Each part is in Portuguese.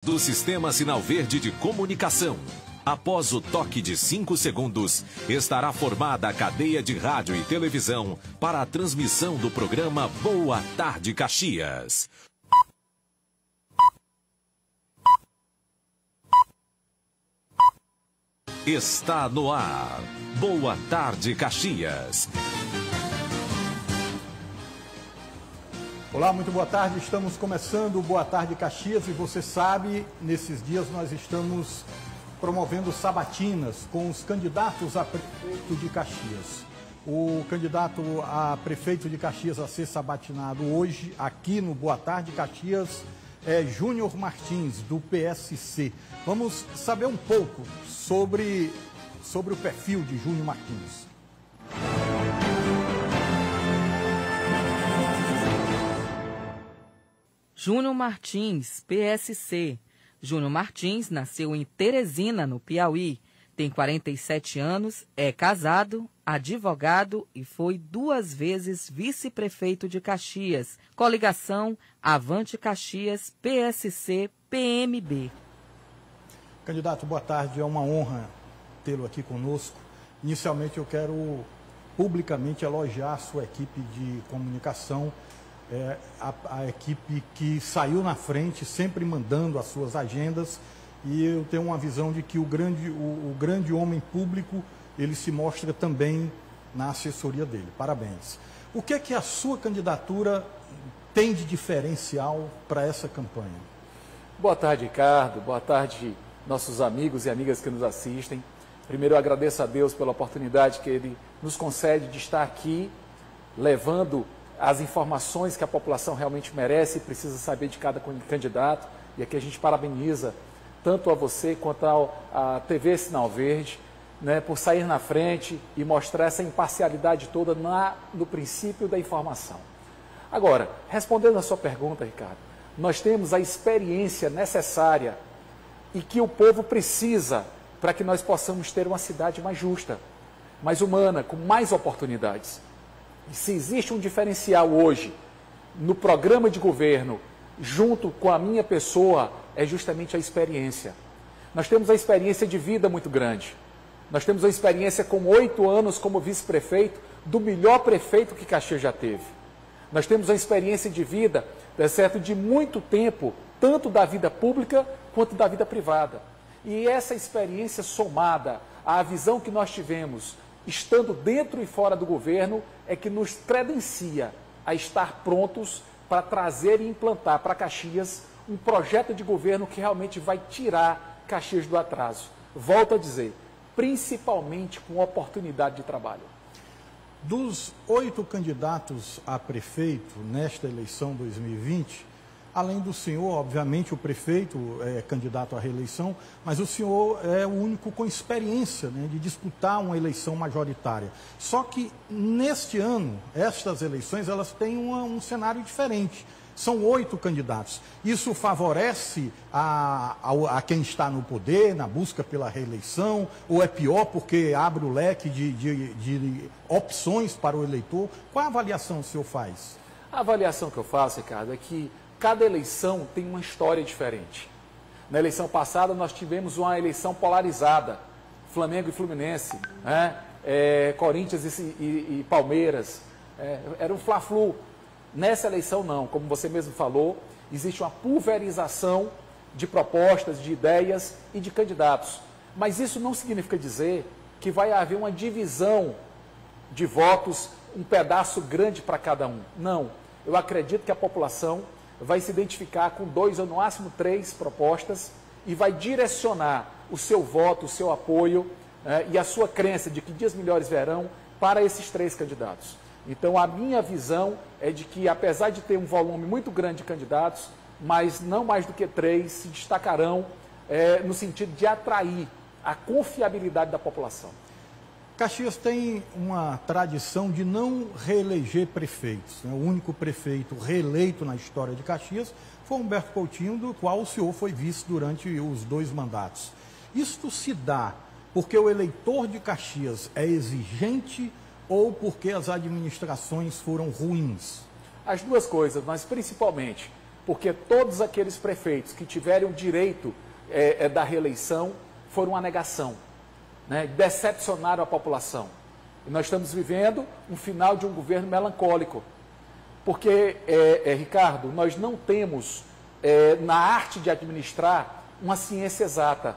Do Sistema Sinal Verde de Comunicação. Após o toque de 5 segundos, estará formada a cadeia de rádio e televisão para a transmissão do programa Boa Tarde Caxias. Está no ar. Boa Tarde Caxias. Olá, muito boa tarde. Estamos começando o Boa Tarde Caxias e você sabe, nesses dias nós estamos promovendo sabatinas com os candidatos a prefeito de Caxias. O candidato a prefeito de Caxias a ser sabatinado hoje, aqui no Boa Tarde Caxias, é Júnior Martins, do PSC. Vamos saber um pouco sobre o perfil de Júnior Martins. Júnior Martins, PSC. Júnior Martins nasceu em Teresina, no Piauí. Tem 47 anos, é casado, advogado e foi 2 vezes vice-prefeito de Caxias. Coligação Avante Caxias, PSC, PMB. Candidato, boa tarde. É uma honra tê-lo aqui conosco. Inicialmente eu quero publicamente elogiar a sua equipe de comunicação, a equipe que saiu na frente, sempre mandando as suas agendas, e eu tenho uma visão de que o grande homem público, ele se mostra também na assessoria dele. Parabéns. O que é que a sua candidatura tem de diferencial para essa campanha? Boa tarde, Ricardo. Boa tarde, nossos amigos e amigas que nos assistem. Primeiro, eu agradeço a Deus pela oportunidade que Ele nos concede de estar aqui, levando as informações que a população realmente merece e precisa saber de cada candidato. E aqui a gente parabeniza tanto a você quanto a TV Sinal Verde, né, por sair na frente e mostrar essa imparcialidade toda no princípio da informação. Agora, respondendo a sua pergunta, Ricardo, nós temos a experiência necessária e que o povo precisa para que nós possamos ter uma cidade mais justa, mais humana, com mais oportunidades. E se existe um diferencial hoje no programa de governo, junto com a minha pessoa, é justamente a experiência. Nós temos a experiência de vida muito grande. Nós temos a experiência com 8 anos como vice-prefeito do melhor prefeito que Caxias já teve. Nós temos a experiência de vida, certo, de muito tempo, tanto da vida pública quanto da vida privada. E essa experiência somada à visão que nós tivemos, estando dentro e fora do governo, é que nos credencia a estar prontos para trazer e implantar para Caxias um projeto de governo que realmente vai tirar Caxias do atraso. Volto a dizer, principalmente com oportunidade de trabalho. Dos 8 candidatos a prefeito nesta eleição 2020, além do senhor, obviamente, o prefeito é candidato à reeleição, mas o senhor é o único com experiência, né, de disputar uma eleição majoritária. Só que, neste ano, estas eleições, elas têm um cenário diferente. São 8 candidatos. Isso favorece a quem está no poder, na busca pela reeleição, ou é pior porque abre o leque de opções para o eleitor? Qual a avaliação o senhor faz? A avaliação que eu faço, Ricardo, é que cada eleição tem uma história diferente. Na eleição passada, nós tivemos uma eleição polarizada, Flamengo e Fluminense, né? Corinthians e Palmeiras, era um fla-flu. Nessa eleição, não. Como você mesmo falou, existe uma pulverização de propostas, de ideias e de candidatos. Mas isso não significa dizer que vai haver uma divisão de votos, um pedaço grande para cada um. Não. Eu acredito que a população vai se identificar com 2 ou no máximo 3 propostas e vai direcionar o seu voto, o seu apoio e a sua crença de que dias melhores virão para esses 3 candidatos. Então, a minha visão é de que, apesar de ter um volume muito grande de candidatos, mas não mais do que 3 se destacarão no sentido de atrair a confiabilidade da população. Caxias tem uma tradição de não reeleger prefeitos, né? O único prefeito reeleito na história de Caxias foi Humberto Coutinho, do qual o senhor foi vice durante os 2 mandatos. Isto se dá porque o eleitor de Caxias é exigente ou porque as administrações foram ruins? As duas coisas, mas principalmente porque todos aqueles prefeitos que tiveram o direito da reeleição foram uma negação, né? Decepcionaram a população. E nós estamos vivendo um final de um governo melancólico, porque, Ricardo, nós não temos na arte de administrar uma ciência exata,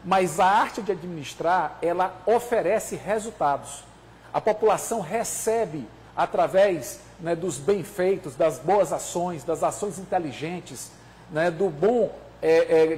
mas a arte de administrar, ela oferece resultados. A população recebe através, né, dos bem-feitos, das boas ações, das ações inteligentes, né, do bom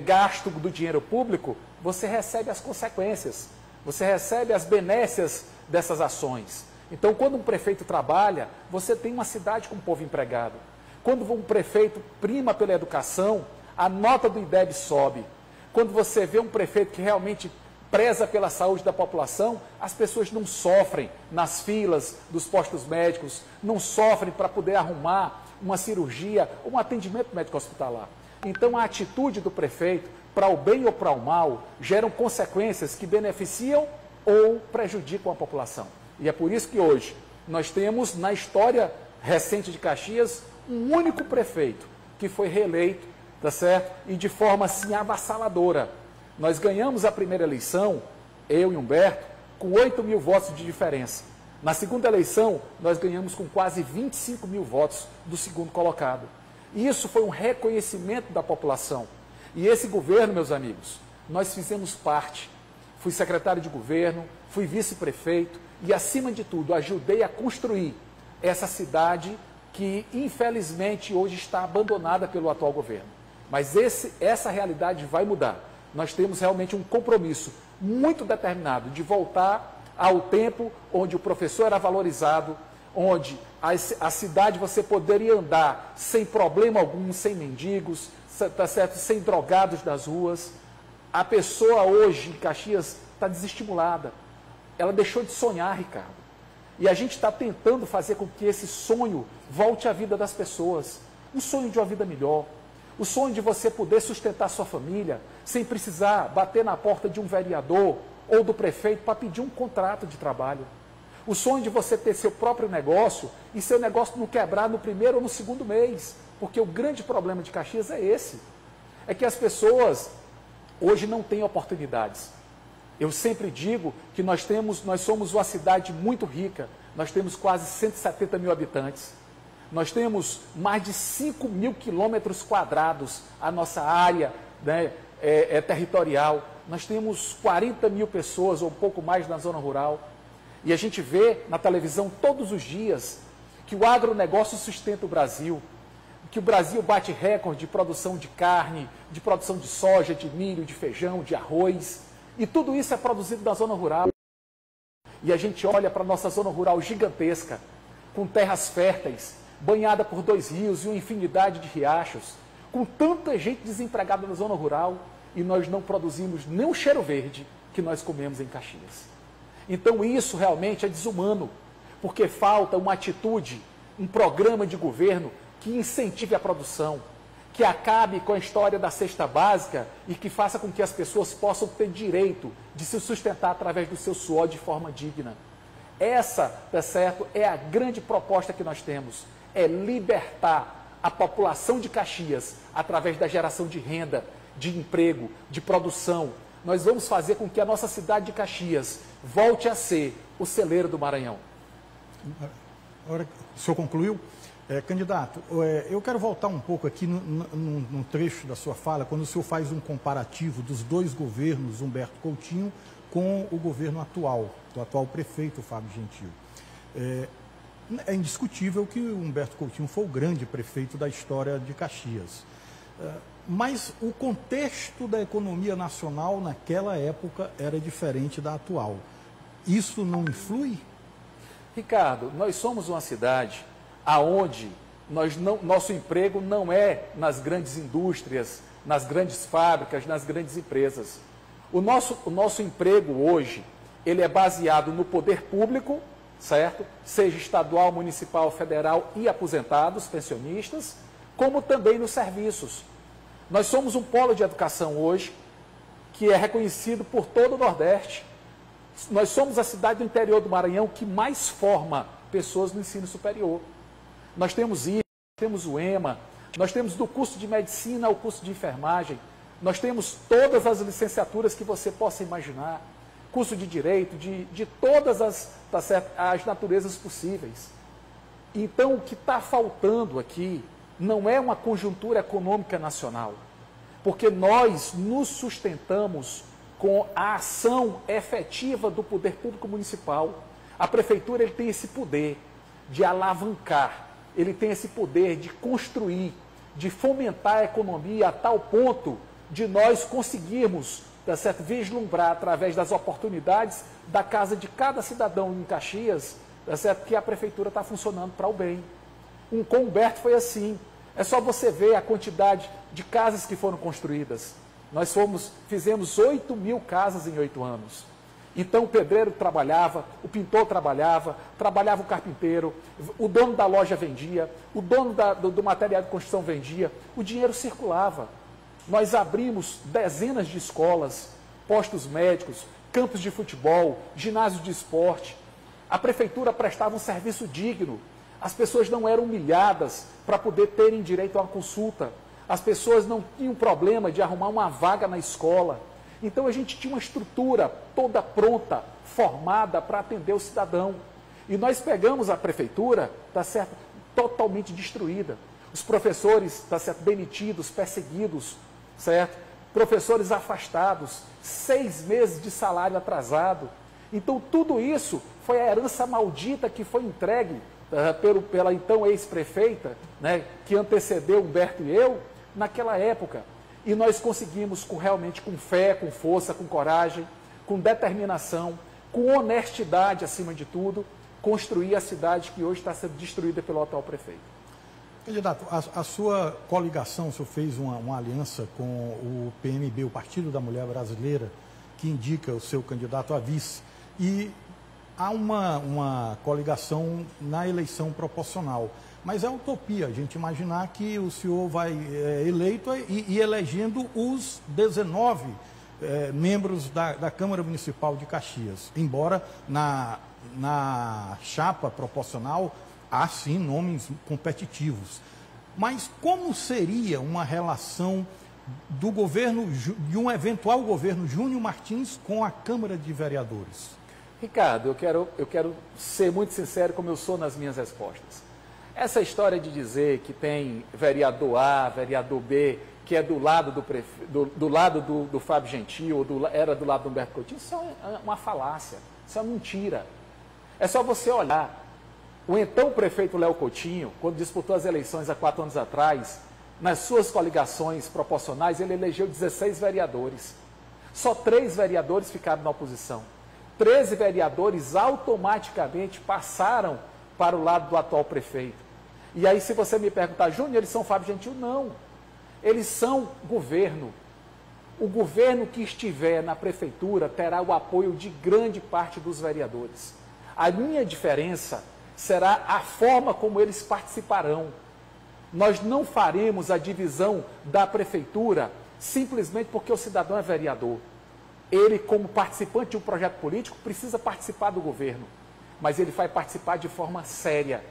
gasto do dinheiro público, você recebe as consequências, você recebe as benécias dessas ações. Então, quando um prefeito trabalha, você tem uma cidade com o povo empregado. Quando um prefeito prima pela educação, a nota do IDEB sobe. Quando você vê um prefeito que realmente preza pela saúde da população, as pessoas não sofrem nas filas dos postos médicos, não sofrem para poder arrumar uma cirurgia, um atendimento médico hospitalar. Então, a atitude do prefeito, para o bem ou para o mal, geram consequências que beneficiam ou prejudicam a população. E é por isso que hoje nós temos, na história recente de Caxias, um único prefeito que foi reeleito, tá certo? E de forma assim avassaladora. Nós ganhamos a primeira eleição, eu e Humberto, com 8 mil votos de diferença. Na segunda eleição, nós ganhamos com quase 25 mil votos do segundo colocado. E isso foi um reconhecimento da população. E esse governo, meus amigos, nós fizemos parte. Fui secretário de governo, fui vice-prefeito e, acima de tudo, ajudei a construir essa cidade que, infelizmente, hoje está abandonada pelo atual governo. Mas essa realidade vai mudar. Nós temos realmente um compromisso muito determinado de voltar ao tempo onde o professor era valorizado, onde a cidade você poderia andar sem problema algum, sem mendigos, tá certo? Sem drogados das ruas. A pessoa hoje em Caxias está desestimulada. Ela deixou de sonhar, Ricardo. E a gente está tentando fazer com que esse sonho volte à vida das pessoas. Um sonho de uma vida melhor. O sonho de você poder sustentar sua família sem precisar bater na porta de um vereador ou do prefeito para pedir um contrato de trabalho. O sonho de você ter seu próprio negócio e seu negócio não quebrar no primeiro ou no segundo mês. Porque o grande problema de Caxias é esse. É que as pessoas hoje não têm oportunidades. Eu sempre digo que nós somos uma cidade muito rica. Nós temos quase 170 mil habitantes. Nós temos mais de 5 mil quilômetros quadrados a nossa área, né, territorial. Nós temos 40 mil pessoas ou um pouco mais na zona rural. E a gente vê na televisão todos os dias que o agronegócio sustenta o Brasil, que o Brasil bate recorde de produção de carne, de produção de soja, de milho, de feijão, de arroz. E tudo isso é produzido na zona rural. E a gente olha para a nossa zona rural gigantesca, com terras férteis, banhada por 2 rios e uma infinidade de riachos, com tanta gente desempregada na zona rural, e nós não produzimos nem o cheiro verde que nós comemos em Caxias. Então isso realmente é desumano, porque falta uma atitude, um programa de governo que incentive a produção, que acabe com a história da cesta básica e que faça com que as pessoas possam ter direito de se sustentar através do seu suor de forma digna. Essa, tá certo, é a grande proposta que nós temos, é libertar a população de Caxias através da geração de renda, de emprego, de produção. Nós vamos fazer com que a nossa cidade de Caxias volte a ser o celeiro do Maranhão. Agora, o senhor concluiu? Candidato, eu quero voltar um pouco aqui num trecho da sua fala, quando o senhor faz um comparativo dos 2 governos, Humberto Coutinho, com o governo atual, do atual prefeito Fábio Gentil. É indiscutível que o Humberto Coutinho foi o grande prefeito da história de Caxias. Mas o contexto da economia nacional naquela época era diferente da atual. Isso não influi? Ricardo, nós somos uma cidade aonde nosso emprego não é nas grandes indústrias, nas grandes fábricas, nas grandes empresas. O nosso emprego hoje, ele é baseado no poder público, certo? Seja estadual, municipal, federal e aposentados, pensionistas, como também nos serviços. Nós somos um polo de educação hoje, que é reconhecido por todo o Nordeste. Nós somos a cidade do interior do Maranhão que mais forma pessoas no ensino superior. Nós temos isso, temos o EMA, Nós temos do curso de medicina ao curso de enfermagem. Nós temos todas as licenciaturas que você possa imaginar. Curso de direito, de todas as naturezas possíveis. Então, o que está faltando aqui não é uma conjuntura econômica nacional, porque nós nos sustentamos com a ação efetiva do poder público municipal. A prefeitura ele tem esse poder de alavancar, ele tem esse poder de construir, de fomentar a economia a tal ponto de nós conseguirmos, tá certo, vislumbrar através das oportunidades da casa de cada cidadão em Caxias, tá certo, que a prefeitura está funcionando para o bem. Com o Humberto foi assim. É só você ver a quantidade de casas que foram construídas. Nós fizemos 8.000 casas em 8 anos. Então o pedreiro trabalhava, o pintor trabalhava o carpinteiro, o dono da loja vendia, o dono do material de construção vendia, o dinheiro circulava. Nós abrimos dezenas de escolas, postos médicos, campos de futebol, ginásios de esporte. A prefeitura prestava um serviço digno. As pessoas não eram humilhadas para poder terem direito a uma consulta. As pessoas não tinham problema de arrumar uma vaga na escola. Então a gente tinha uma estrutura toda pronta, formada para atender o cidadão. E nós pegamos a prefeitura, tá certo, totalmente destruída. Os professores, tá certo, demitidos, perseguidos, certo? Professores afastados, 6 meses de salário atrasado. Então tudo isso foi a herança maldita que foi entregue pela então ex-prefeita, né, que antecedeu Humberto e eu, naquela época. E nós conseguimos, realmente com fé, com força, com coragem, com determinação, com honestidade acima de tudo, construir a cidade que hoje está sendo destruída pelo atual prefeito. Candidato, a sua coligação, o senhor fez uma aliança com o PMB, o Partido da Mulher Brasileira, que indica o seu candidato a vice, e há uma coligação na eleição proporcional. Mas é utopia a gente imaginar que o senhor vai eleito e elegendo os 19 membros da Câmara Municipal de Caxias. Embora na chapa proporcional há sim nomes competitivos. Mas como seria uma relação do governo, de um eventual governo Júnior Martins com a Câmara de Vereadores? Ricardo, eu quero ser muito sincero como eu sou nas minhas respostas. Essa história de dizer que tem vereador A, vereador B, que é do lado do Fábio Gentil, ou era do lado do Humberto Coutinho, isso é uma falácia, isso é mentira. É só você olhar. O então prefeito Léo Coutinho, quando disputou as eleições há 4 anos atrás, nas suas coligações proporcionais, ele elegeu 16 vereadores. Só 3 vereadores ficaram na oposição. 13 vereadores automaticamente passaram para o lado do atual prefeito. E aí, se você me perguntar, Júnior, eles são Fábio Gentil? Não. Eles são governo. O governo que estiver na prefeitura terá o apoio de grande parte dos vereadores. A minha diferença será a forma como eles participarão. Nós não faremos a divisão da prefeitura simplesmente porque o cidadão é vereador. Ele, como participante de um projeto político, precisa participar do governo, mas ele vai participar de forma séria.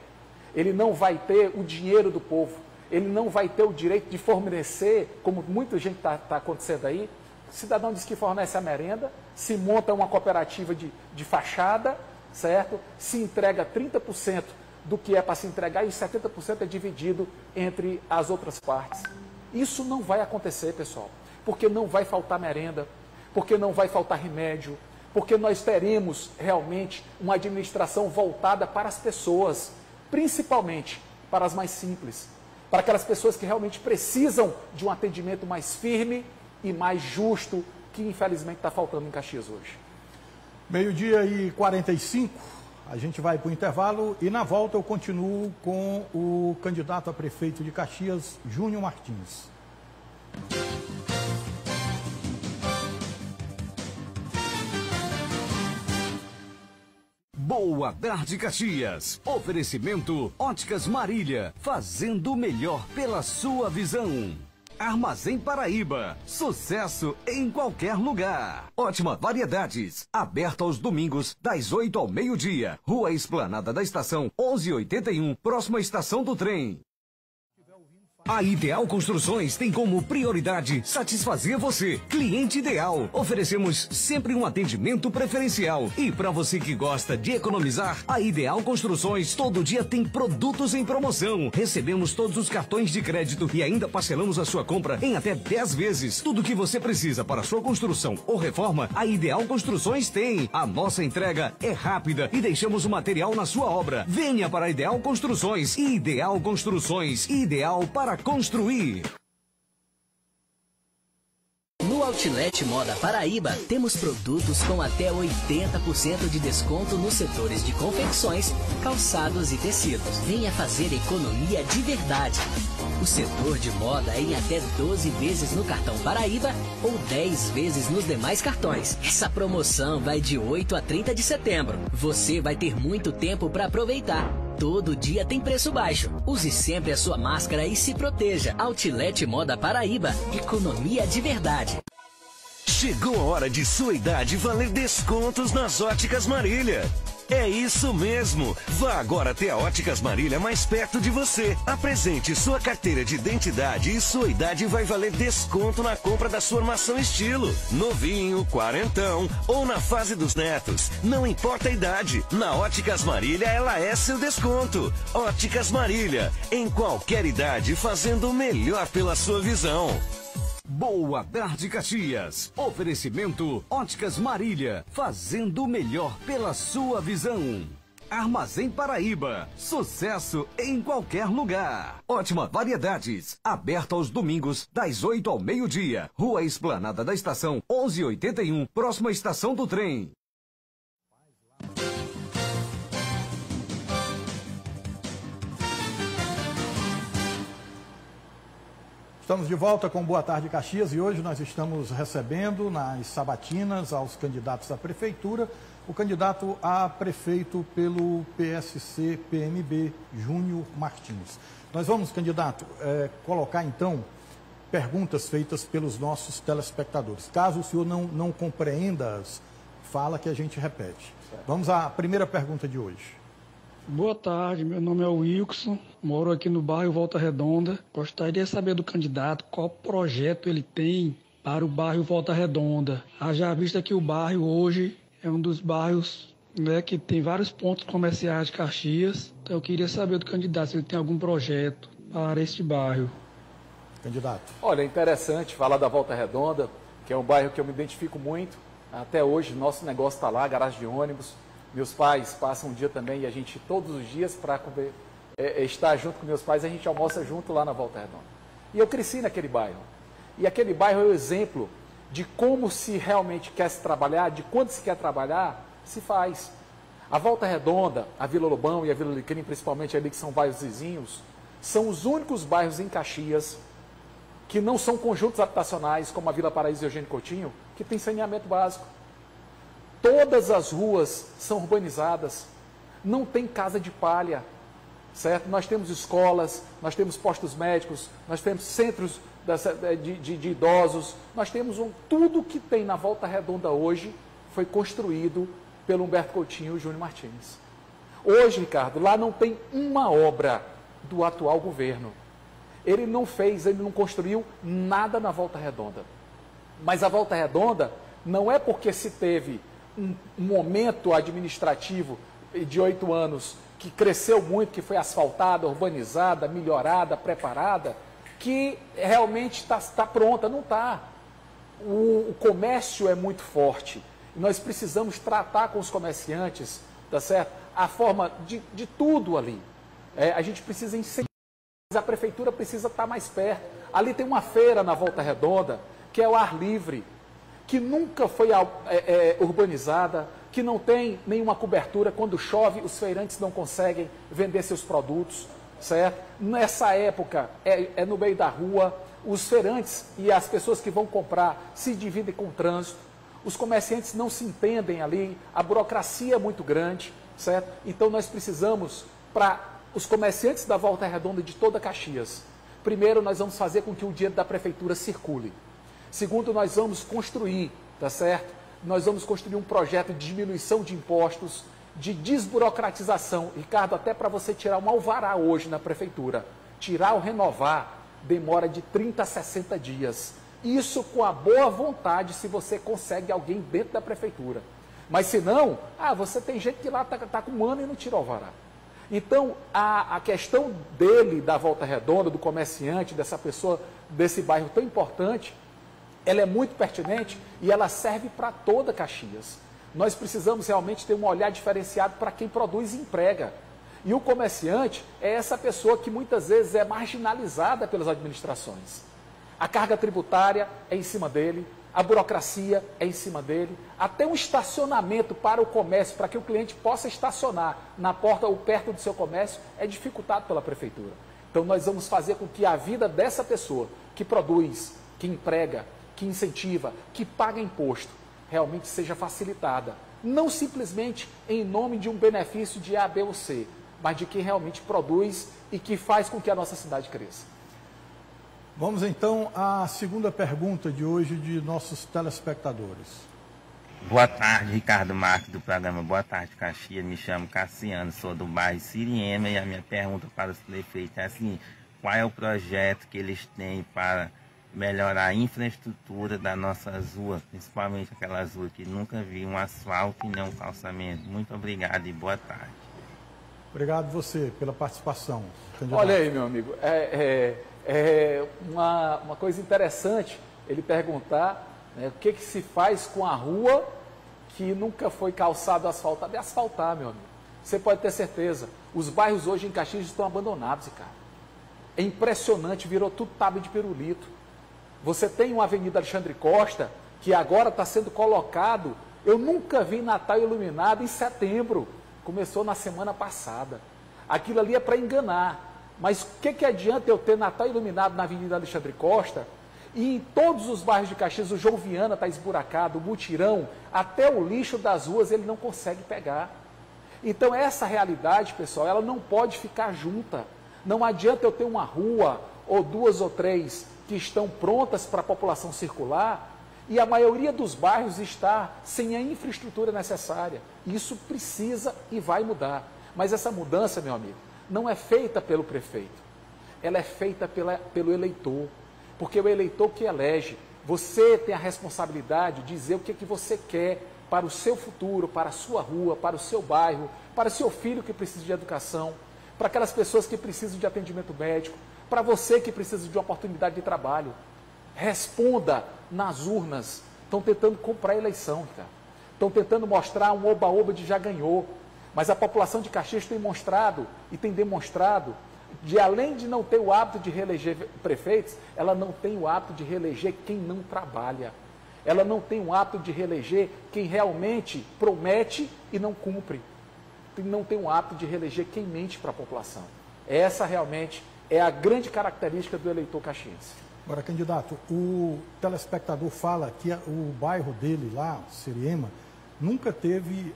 Ele não vai ter o dinheiro do povo, ele não vai ter o direito de fornecer, como muita gente está acontecendo aí. O cidadão diz que fornece a merenda, se monta uma cooperativa de fachada, certo? Se entrega 30% do que é para se entregar e 70% é dividido entre as outras partes. Isso não vai acontecer, pessoal, porque não vai faltar merenda, porque não vai faltar remédio, porque nós teremos realmente uma administração voltada para as pessoas, principalmente para as mais simples, para aquelas pessoas que realmente precisam de um atendimento mais firme e mais justo, que infelizmente está faltando em Caxias hoje. 12h45, a gente vai para o intervalo e na volta eu continuo com o candidato a prefeito de Caxias, Júnior Martins. Boa tarde, Caxias. Oferecimento Óticas Marília, fazendo o melhor pela sua visão. Armazém Paraíba, sucesso em qualquer lugar. Ótima Variedades, aberta aos domingos, das 8 ao meio-dia. Rua Esplanada da Estação, 1181, próxima à Estação do Trem. A Ideal Construções tem como prioridade satisfazer você, cliente ideal. Oferecemos sempre um atendimento preferencial. E para você que gosta de economizar, a Ideal Construções todo dia tem produtos em promoção. Recebemos todos os cartões de crédito e ainda parcelamos a sua compra em até 10 vezes. Tudo que você precisa para sua construção ou reforma, a Ideal Construções tem. A nossa entrega é rápida e deixamos o material na sua obra. Venha para a Ideal Construções. Ideal Construções, ideal para construir. No Outlet Moda Paraíba, temos produtos com até 80% de desconto nos setores de confecções, calçados e tecidos. Venha fazer economia de verdade. O setor de moda em até 12 vezes no cartão Paraíba ou 10 vezes nos demais cartões. Essa promoção vai de 8 a 30 de setembro. Você vai ter muito tempo para aproveitar. Todo dia tem preço baixo. Use sempre a sua máscara e se proteja. Outlet Moda Paraíba. Economia de verdade. Chegou a hora de sua idade valer descontos nas Óticas Marília. É isso mesmo! Vá agora até a Óticas Marília mais perto de você. Apresente sua carteira de identidade e sua idade vai valer desconto na compra da sua armação estilo. Novinho, quarentão ou na fase dos netos. Não importa a idade. Na Óticas Marília ela é seu desconto. Óticas Marília. Em qualquer idade fazendo o melhor pela sua visão. Boa tarde, Caxias. Oferecimento Óticas Marília, fazendo o melhor pela sua visão. Armazém Paraíba, sucesso em qualquer lugar. Ótima Variedades, aberta aos domingos, das 8 ao meio-dia. Rua Esplanada da Estação, 1181, próxima à estação do trem. Estamos de volta com Boa Tarde Caxias e hoje nós estamos recebendo nas sabatinas aos candidatos à prefeitura, o candidato a prefeito pelo PSC-PMB, Júnior Martins. Nós vamos, candidato, colocar então perguntas feitas pelos nossos telespectadores. Caso o senhor não compreenda as fala que a gente repete. Vamos à primeira pergunta de hoje. Boa tarde, meu nome é Wilson, moro aqui no bairro Volta Redonda. Gostaria de saber do candidato qual projeto ele tem para o bairro Volta Redonda. Haja vista que o bairro hoje é um dos bairros, né, que tem vários pontos comerciais de Caxias. Então eu queria saber do candidato se ele tem algum projeto para este bairro. Candidato. Olha, é interessante falar da Volta Redonda, que é um bairro que eu me identifico muito. Até hoje, nosso negócio está lá, garagem de ônibus. Meus pais passam um dia também e a gente, todos os dias, para estar junto com meus pais, a gente almoça junto lá na Volta Redonda. E eu cresci naquele bairro. E aquele bairro é o exemplo de como se realmente quer se trabalhar, de quando se quer trabalhar, se faz. A Volta Redonda, a Vila Lobão e a Vila Alecrim, principalmente ali que são bairros vizinhos, são os únicos bairros em Caxias que não são conjuntos habitacionais, como a Vila Paraíso e Eugênio Coutinho, que tem saneamento básico. Todas as ruas são urbanizadas, não tem casa de palha, certo? Nós temos escolas, nós temos postos médicos, nós temos centros de idosos, nós temos tudo que tem na Volta Redonda hoje foi construído pelo Humberto Coutinho e Júnior Martins. Hoje, Ricardo, lá não tem uma obra do atual governo. Ele não construiu nada na Volta Redonda. Mas a Volta Redonda não é porque se teve um momento administrativo de 8 anos que cresceu muito, que foi asfaltada, urbanizada, melhorada, preparada, que realmente está pronta. Não está. O comércio é muito forte. Nós precisamos tratar com os comerciantes, tá certo? A forma de tudo ali. A gente precisa incentivar, mas a prefeitura precisa estar mais perto. Ali tem uma feira na Volta Redonda, que é o ar livre, que nunca foi urbanizada, que não tem nenhuma cobertura. Quando chove, os feirantes não conseguem vender seus produtos, certo? Nessa época, é no meio da rua, os feirantes e as pessoas que vão comprar se dividem com o trânsito, os comerciantes não se entendem ali, a burocracia é muito grande, certo? Então nós precisamos, para os comerciantes da Volta Redonda de toda Caxias, primeiro nós vamos fazer com que o dinheiro da prefeitura circule. Segundo, nós vamos construir, tá certo? Nós vamos construir um projeto de diminuição de impostos, de desburocratização. Ricardo, até para você tirar um alvará hoje na prefeitura, tirar ou renovar demora de 30 a 60 dias. Isso com a boa vontade, se você consegue alguém dentro da prefeitura. Mas se não, você tem gente que lá está com um ano e não tira o alvará. Então, a questão dele, da Volta Redonda, do comerciante, dessa pessoa, desse bairro tão importante, ela é muito pertinente e ela serve para toda Caxias. Nós precisamos realmente ter um olhar diferenciado para quem produz e emprega. E o comerciante é essa pessoa que muitas vezes é marginalizada pelas administrações. A carga tributária é em cima dele, a burocracia é em cima dele, até um estacionamento para o comércio, para que o cliente possa estacionar na porta ou perto do seu comércio, é dificultado pela prefeitura. Então nós vamos fazer com que a vida dessa pessoa que produz, que emprega, que incentiva, que paga imposto, realmente seja facilitada. Não simplesmente em nome de um benefício de A, B ou C, mas de quem realmente produz e que faz com que a nossa cidade cresça. Vamos então à segunda pergunta de hoje de nossos telespectadores. Boa tarde, Ricardo Marques do programa Boa Tarde Caxias. Me chamo Cassiano, sou do bairro Siriema e a minha pergunta para os prefeitos é assim: qual é o projeto que eles têm para melhorar a infraestrutura das nossas ruas, principalmente aquelas ruas que nunca vi um asfalto e nem um calçamento? Muito obrigado e boa tarde. Obrigado você pela participação, candidato. Olha aí, meu amigo, uma coisa interessante ele perguntar, né, o que se faz com a rua que nunca foi calçado, asfaltado. É asfaltar, meu amigo. Você pode ter certeza, os bairros hoje em Caxias estão abandonados, cara. É impressionante, virou tudo tábua de pirulito. Você tem uma Avenida Alexandre Costa, que agora está sendo colocado, eu nunca vi Natal iluminado em setembro, começou na semana passada. Aquilo ali é para enganar. Mas o que adianta eu ter Natal iluminado na Avenida Alexandre Costa e em todos os bairros de Caxias o João Viana está esburacado, o Mutirão, até o lixo das ruas ele não consegue pegar. Então essa realidade, pessoal, ela não pode ficar junta. Não adianta eu ter uma rua ou duas ou três que estão prontas para a população circular e a maioria dos bairros está sem a infraestrutura necessária. Isso precisa e vai mudar. Mas essa mudança, meu amigo, não é feita pelo prefeito, ela é feita pelo eleitor, porque é o eleitor que elege. Você tem a responsabilidade de dizer o que você quer para o seu futuro, para a sua rua, para o seu bairro, para o seu filho que precisa de educação, para aquelas pessoas que precisam de atendimento médico, para você que precisa de uma oportunidade de trabalho. Responda nas urnas. Estão tentando comprar a eleição, cara. Estão tentando mostrar um oba-oba de já ganhou. Mas a população de Caxias tem mostrado e tem demonstrado, além de não ter o hábito de reeleger prefeitos, ela não tem o hábito de reeleger quem não trabalha. Ela não tem o hábito de reeleger quem realmente promete e não cumpre. Não tem o hábito de reeleger quem mente para a população. Essa realmente é a grande característica do eleitor caxiense. Agora, candidato, o telespectador fala que o bairro dele lá, Siriema, nunca teve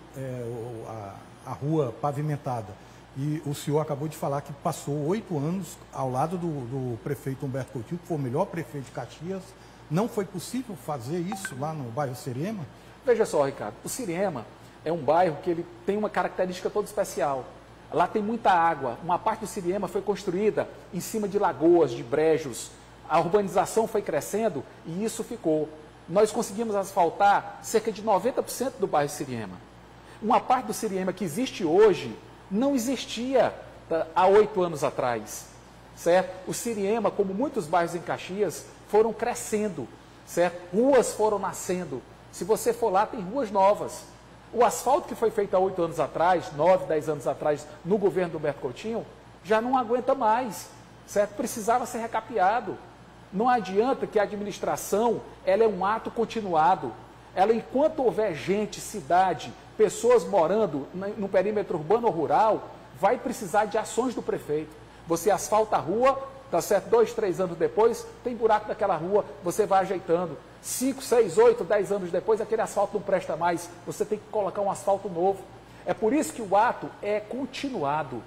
a rua pavimentada. E o senhor acabou de falar que passou 8 anos ao lado do prefeito Humberto Coutinho, que foi o melhor prefeito de Caxias. Não foi possível fazer isso lá no bairro Siriema? Veja só, Ricardo, o Siriema é um bairro que ele tem uma característica toda especial. Lá tem muita água. Uma parte do Siriema foi construída em cima de lagoas, de brejos. A urbanização foi crescendo e isso ficou. Nós conseguimos asfaltar cerca de 90% do bairro Siriema. Uma parte do Siriema que existe hoje não existia há 8 anos atrás, certo? O Siriema, como muitos bairros em Caxias, foram crescendo, certo? Ruas foram nascendo. Se você for lá, tem ruas novas. O asfalto que foi feito há 8 anos atrás, 9, 10 anos atrás, no governo do Humberto Coutinho, já não aguenta mais, certo? Precisava ser recapeado. Não adianta que a administração, ela é um ato continuado. Ela, enquanto houver gente, cidade, pessoas morando no perímetro urbano ou rural, vai precisar de ações do prefeito. Você asfalta a rua, tá certo? 2, 3 anos depois, tem buraco naquela rua, você vai ajeitando. 5, 6, 8, 10 anos depois, aquele asfalto não presta mais, você tem que colocar um asfalto novo. É por isso que o ato é continuado.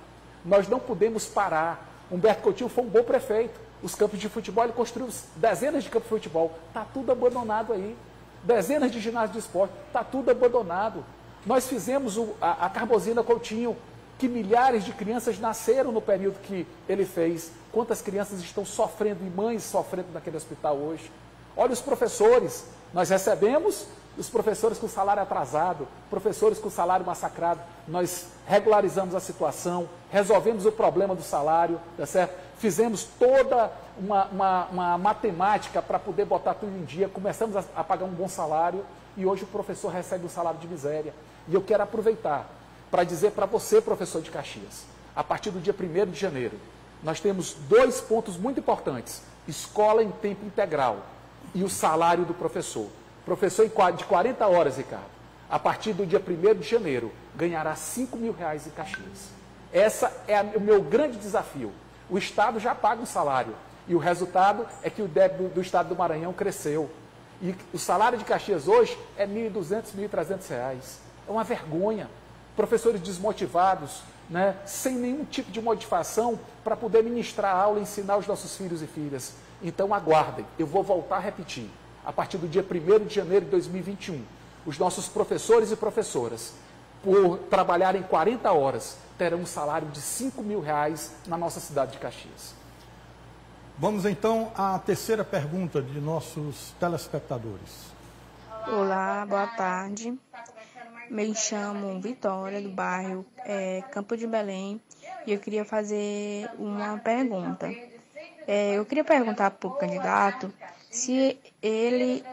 Nós não podemos parar. Humberto Coutinho foi um bom prefeito. Os campos de futebol, ele construiu dezenas de campos de futebol. Está tudo abandonado aí. Dezenas de ginásios de esporte. Está tudo abandonado. Nós fizemos a Carbozina Coutinho, que milhares de crianças nasceram no período que ele fez. quantas crianças estão sofrendo e mães sofrendo naquele hospital hoje. Olha os professores, nós recebemos os professores com salário atrasado, professores com salário massacrado, nós regularizamos a situação, resolvemos o problema do salário, tá certo? Fizemos toda uma matemática para poder botar tudo em dia, começamos a pagar um bom salário e hoje o professor recebe um salário de miséria. E eu quero aproveitar para dizer para você, professor de Caxias, a partir do dia 1º de janeiro, nós temos 2 pontos muito importantes: escola em tempo integral e o salário do professor. Professor de 40 horas, Ricardo, a partir do dia 1º de janeiro, ganhará R$5.000 em Caxias. Esse é o meu grande desafio. O Estado já paga um salário e o resultado é que o débito do Estado do Maranhão cresceu. E o salário de Caxias hoje é R$1.200, R$1.300. É uma vergonha. Professores desmotivados, né, sem nenhum tipo de motivação para poder ministrar aula e ensinar os nossos filhos e filhas. Então aguardem, eu vou voltar a repetir. A partir do dia 1º de janeiro de 2021, os nossos professores e professoras, por trabalharem 40 horas, terão um salário de R$5.000 na nossa cidade de Caxias. Vamos então à terceira pergunta de nossos telespectadores. Olá, boa tarde. Me chamo Vitória, do bairro Campo de Belém, e eu queria fazer uma pergunta. Eu queria perguntar para o candidato se ele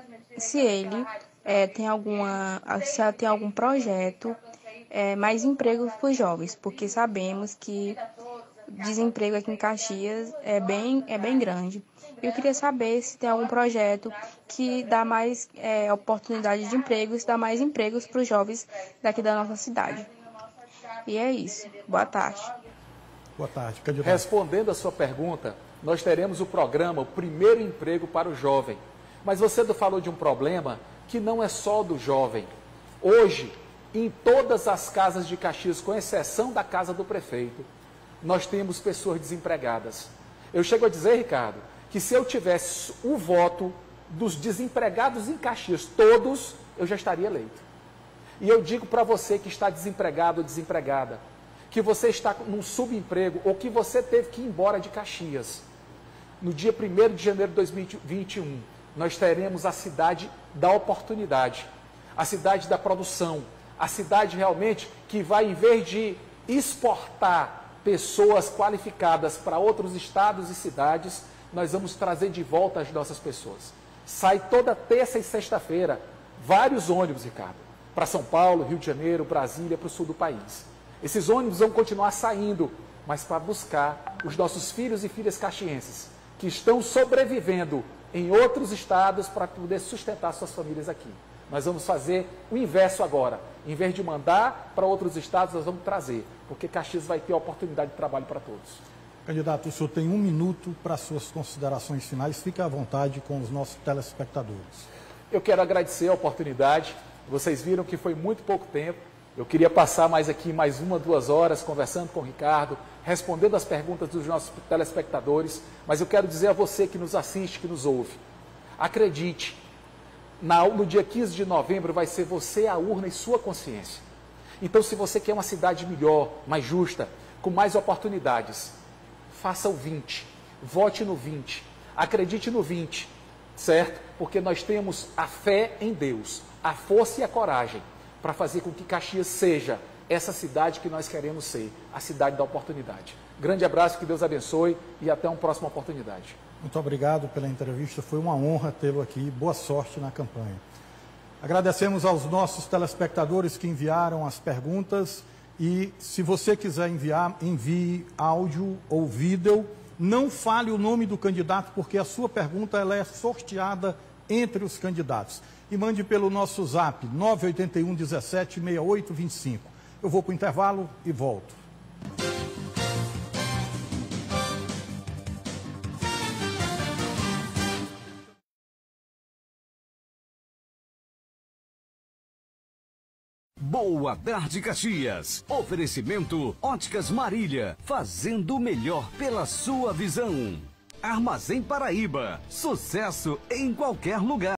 tem algum projeto mais empregos para os jovens, porque sabemos que o desemprego aqui em Caxias é bem grande. Eu queria saber se tem algum projeto que dá mais oportunidade de empregos, dá mais empregos para os jovens daqui da nossa cidade. E é isso. Boa tarde. Boa tarde, candidato. Respondendo a sua pergunta, nós teremos o programa O Primeiro Emprego para o Jovem. Mas você falou de um problema que não é só do jovem. Hoje, em todas as casas de Caxias, com exceção da casa do prefeito, nós temos pessoas desempregadas. Eu chego a dizer, Ricardo, que se eu tivesse o voto dos desempregados em Caxias, todos, eu já estaria eleito. E eu digo para você que está desempregado ou desempregada, que você está num subemprego ou que você teve que ir embora de Caxias. No dia 1º de janeiro de 2021, nós teremos a cidade da oportunidade, a cidade da produção, a cidade realmente que vai, em vez de exportar pessoas qualificadas para outros estados e cidades, nós vamos trazer de volta as nossas pessoas. Sai toda terça e sexta-feira vários ônibus, Ricardo, para São Paulo, Rio de Janeiro, Brasília, para o sul do país. Esses ônibus vão continuar saindo, mas para buscar os nossos filhos e filhas caxienses, que estão sobrevivendo em outros estados para poder sustentar suas famílias aqui. Nós vamos fazer o inverso agora. Em vez de mandar para outros estados, nós vamos trazer, porque Caxias vai ter oportunidade de trabalho para todos. Candidato, o senhor tem 1 minuto para suas considerações finais. Fique à vontade com os nossos telespectadores. Eu quero agradecer a oportunidade. Vocês viram que foi muito pouco tempo. Eu queria passar mais 1, 2 horas conversando com o Ricardo, respondendo as perguntas dos nossos telespectadores, mas eu quero dizer a você que nos assiste, que nos ouve, acredite, no dia 15 de novembro vai ser você a urna e sua consciência. Então, se você quer uma cidade melhor, mais justa, com mais oportunidades, faça o 20, vote no 20, acredite no 20, certo? Porque nós temos a fé em Deus, a força e a coragem para fazer com que Caxias seja essa cidade que nós queremos ser, a cidade da oportunidade. Grande abraço, que Deus abençoe e até uma próxima oportunidade. Muito obrigado pela entrevista, foi uma honra tê-lo aqui. Boa sorte na campanha. Agradecemos aos nossos telespectadores que enviaram as perguntas e, se você quiser enviar, envie áudio ou vídeo. Não fale o nome do candidato, porque a sua pergunta ela é sorteada entre os candidatos. E mande pelo nosso zap 981 17 68 25. Eu vou para o intervalo e volto. Boa tarde, Caxias. Oferecimento Óticas Marília, fazendo o melhor pela sua visão. Armazém Paraíba, sucesso em qualquer lugar.